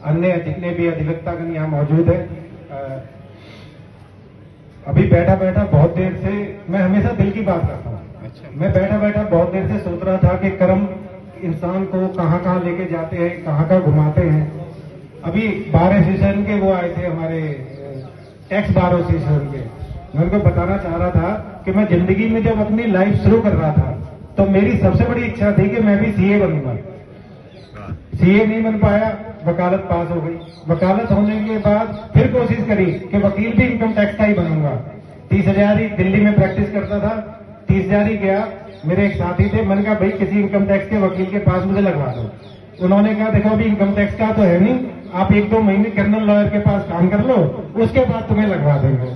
अन्य जितने भी अधिवक्तागण यहाँ मौजूद है, अभी बैठा बैठा बहुत देर से मैं हमेशा दिल की बात करता हूँ। मैं बैठा बैठा बहुत देर से सोच रहा था कि कर्म इंसान को कहाँ कहाँ लेके जाते हैं, कहाँ कहाँ घुमाते हैं। अभी बार एसोसिएशन के वो आए थे, हमारे एक्स बार एसोसिएशन के। मैं उनको बताना चाह रहा था कि मैं जिंदगी में जब अपनी लाइफ शुरू कर रहा था तो मेरी सबसे बड़ी इच्छा थी कि मैं भी सीए बनूंगा। सीए नहीं बन पाया, वकालत पास हो गई। वकालत होने के बाद फिर कोशिश करी कि वकील भी इनकम टैक्स का ही बनूंगा। 30,000 ही दिल्ली में प्रैक्टिस करता था, 30,000 ही गया। मेरे एक साथी थे, मैंने कहा भाई किसी इनकम टैक्स के वकील के पास मुझे लगवा दो। उन्होंने कहा देखो अभी इनकम टैक्स का तो है नहीं, आप 1-2 महीने क्रिमिनल लॉयर के पास काम कर लो, उसके बाद तुम्हें लगवा देंगे।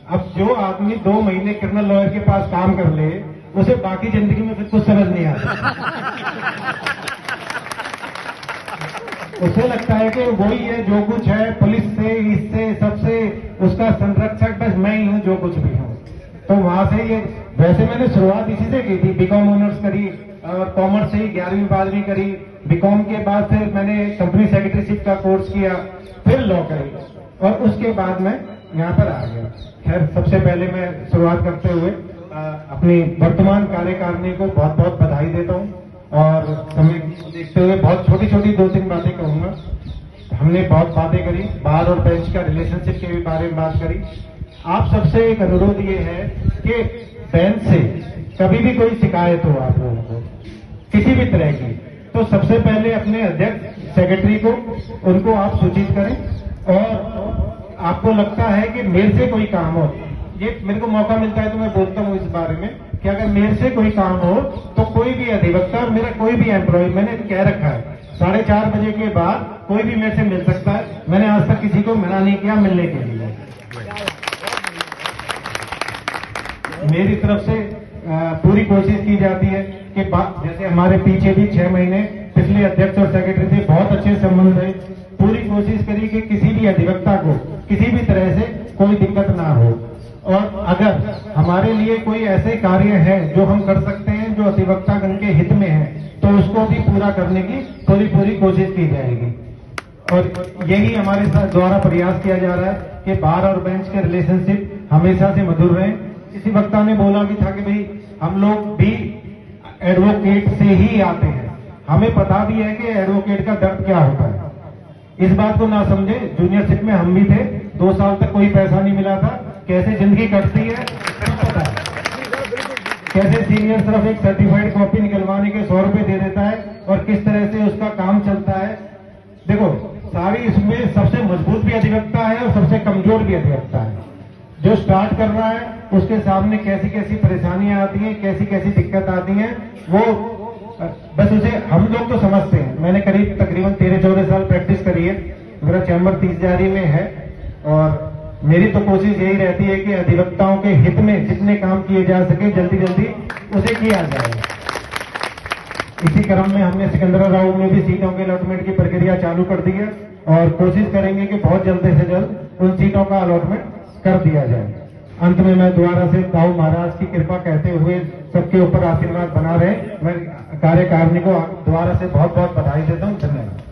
अब जो आदमी 2 महीने क्रिमिनल लॉयर के पास काम कर ले, उसे बाकी जिंदगी में फिर कुछ समझ नहीं आता। उसे लगता है कि वही है जो कुछ है, पुलिस से, इससे, सबसे उसका संरक्षक बस मैं ही हूं जो कुछ भी हूं। तो वहां से ये, वैसे मैंने शुरुआत इसी से की थी, बीकॉम ऑनर्स करी और कॉमर्स से ही 11वीं 12वीं करी। बीकॉम के बाद फिर मैंने कंपनी सेक्रेटरीशिप का कोर्स किया, फिर लॉ करी और उसके बाद मैं यहाँ पर आ गया। खैर सबसे पहले मैं शुरुआत करते हुए अपनी वर्तमान कार्यकारिणी को बहुत बहुत बधाई देता हूँ और समय देखते हुए बहुत छोटी छोटी 2-3 बातें कहूंगा। हमने बहुत बातें करी, बार और बेंच का रिलेशनशिप के भी बारे में बात करी। आप सबसे एक अनुरोध ये है कि बेंच से कभी भी कोई शिकायत हो आप लोगों को किसी भी तरह की, तो सबसे पहले अपने अध्यक्ष सेक्रेटरी को उनको आप सूचित करें। और आपको लगता है कि मेरे से कोई काम हो, ये मेरे को मौका मिलता है तो मैं बोलता हूँ इस बारे में कि अगर मेरे से कोई काम हो तो कोई भी अधिवक्ता और मेरा कोई भी एम्प्लॉय, मैंने कह रखा है 4:30 बजे के बाद कोई भी मेरे से मिल सकता है। मैंने आज तक किसी को मना नहीं किया मिलने के लिए। मेरी तरफ से पूरी कोशिश की जाती है कि जैसे हमारे पीछे भी 6 महीने पिछले अध्यक्ष और सेक्रेटरी से बहुत अच्छे संबंध है। पूरी कोशिश करी कि किसी भी अधिवक्ता को किसी भी तरह से कोई दिक्कत ना हो। और अगर हमारे लिए कोई ऐसे कार्य है जो हम कर सकते हैं जो अधिवक्तागण के हित में है, तो उसको भी पूरा करने की पूरी कोशिश की जाएगी। और यही हमारे साथ द्वारा प्रयास किया जा रहा है कि बार और बेंच के रिलेशनशिप हमेशा से मधुर रहे। किसी वक्ता ने बोला भी था कि भाई हम लोग भी एडवोकेट से ही आते हैं, हमें पता भी है कि एडवोकेट का दर्द क्या होता है। इस बात को ना समझे, जूनियरशिप में हम भी थे, 2 साल तक कोई पैसा नहीं मिला था। कैसे जिंदगी कटती है सब पता है। कैसे सीनियर सिर्फ एक सर्टिफाइड कॉपी निकलवाने के 100 रुपए दे देता है और किस तरह से उसका काम चलता है। देखो सारी इसमें सबसे मजबूत भी अधिवक्ता है और सबसे कमजोर भी अधिवक्ता है। जो स्टार्ट कर रहा है उसके सामने कैसी कैसी परेशानियां आती हैं, कैसी कैसी दिक्कत आती हैं, वो बस उसे हम लोग तो समझते हैं। मैंने करीब तकरीबन 13-14 साल प्रैक्टिस करी है। मेरा चैम्बर 30,000 में है और मेरी तो कोशिश यही रहती है कि अधिवक्ताओं के हित में जितने काम किए जा सके जल्दी जल्दी उसे किया जाए। इसी क्रम में हमने सिकंदराबाद में भी सीटों के अलॉटमेंट की प्रक्रिया चालू कर दी है और कोशिश करेंगे कि बहुत जल्द से जल्द उन सीटों का अलॉटमेंट कर दिया जाए। अंत में मैं दोबारा से दाऊ महाराज की कृपा कहते हुए सबके ऊपर आशीर्वाद बना रहे, मैं कार्यकारिणी को दोबारा से बहुत बहुत बधाई देता हूँ। धन्यवाद।